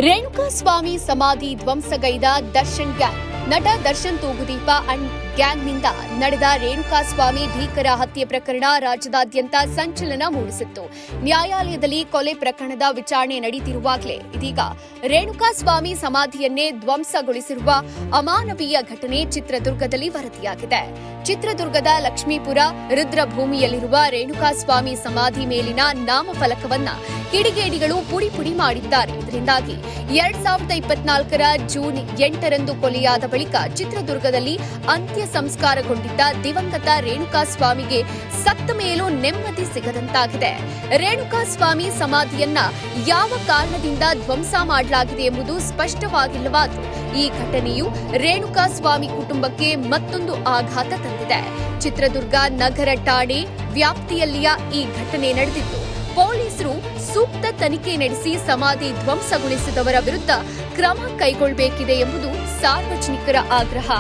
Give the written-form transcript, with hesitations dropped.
ರೇಣುಕಾಸ್ವಾಮಿ ಸಮಾಧಿ ಧ್ವಂಸಗೈದ ದರ್ಶನ್ ಗ್ಯಾಂಗ್. ನಟ ದರ್ಶನ್ ತೂಗುದೀಪ ಅಂಡ್ ಗ್ಯಾಂಗ್ನಿಂದ ನಡೆದ ರೇಣುಕಾಸ್ವಾಮಿ ಭೀಕರ ಹತ್ಯೆ ಪ್ರಕರಣ ರಾಜ್ಯದಾದ್ಯಂತ ಸಂಚಲನ ಮೂಡಿಸಿತ್ತು. ನ್ಯಾಯಾಲಯದಲ್ಲಿ ಕೊಲೆ ಪ್ರಕರಣದ ವಿಚಾರಣೆ ನಡೆಯುತ್ತಿರುವಾಗಲೇ ಇದೀಗ ರೇಣುಕಾಸ್ವಾಮಿ ಸಮಾಧಿಯನ್ನೇ ಧ್ವಂಸಗೊಳಿಸಿರುವ ಅಮಾನವೀಯ ಘಟನೆ ಚಿತ್ರದುರ್ಗದಲ್ಲಿ ವರದಿಯಾಗಿದೆ. ಚಿತ್ರದುರ್ಗದ ಲಕ್ಷ್ಮೀಪುರ ರುದ್ರಭೂಮಿಯಲ್ಲಿರುವ ರೇಣುಕಾಸ್ವಾಮಿ ಸಮಾಧಿ ಮೇಲಿನ ನಾಮಫಲಕವನ್ನ ಕಿಡಿಗೇಡಿಗಳು ಪುಡಿ ಪುಡಿ ಮಾಡಿದ್ದಾರೆ. ಇದರಿಂದಾಗಿ 2024 ಜೂನ್ 8ರಂದು ಕೊಲೆಯಾದ ಬಳಿಕ ಚಿತ್ರದುರ್ಗದಲ್ಲಿ ಅಂತ್ಯ ಸಂಸ್ಕಾರಗೊಂಡಿದ್ದ ದಿವಂಗತ ರೇಣುಕಾಸ್ವಾಮಿಗೆ ಸತ್ತ ಮೇಲೂ ನೆಮ್ಮದಿ ಸಿಗದಂತಾಗಿದೆ. ರೇಣುಕಾಸ್ವಾಮಿ ಸಮಾಧಿಯನ್ನ ಯಾವ ಕಾರಣದಿಂದ ಧ್ವಂಸ ಮಾಡಲಾಗಿದೆ ಎಂಬುದು ಸ್ಪಷ್ಟವಾಗಿಲ್ಲವಾದರೂ ಈ ಘಟನೆಯು ರೇಣುಕಾಸ್ವಾಮಿ ಕುಟುಂಬಕ್ಕೆ ಮತ್ತೊಂದು ಆಘಾತ ತಂದಿದೆ. ಚಿತ್ರದುರ್ಗ ನಗರ ಠಾಣೆ ವ್ಯಾಪ್ತಿಯಲ್ಲಿಯ ಈ ಘಟನೆ ನಡೆದಿದ್ದು, ಪೊಲೀಸರು ಸೂಕ್ತ ತನಿಖೆ ನಡೆಸಿ ಸಮಾಧಿ ಧ್ವಂಸಗೊಳಿಸಿದವರ ವಿರುದ್ಧ ಕ್ರಮ ಕೈಗೊಳ್ಳಬೇಕಿದೆ ಎಂಬುದು ಸಾರ್ವಜನಿಕರ ಆಗ್ರಹ.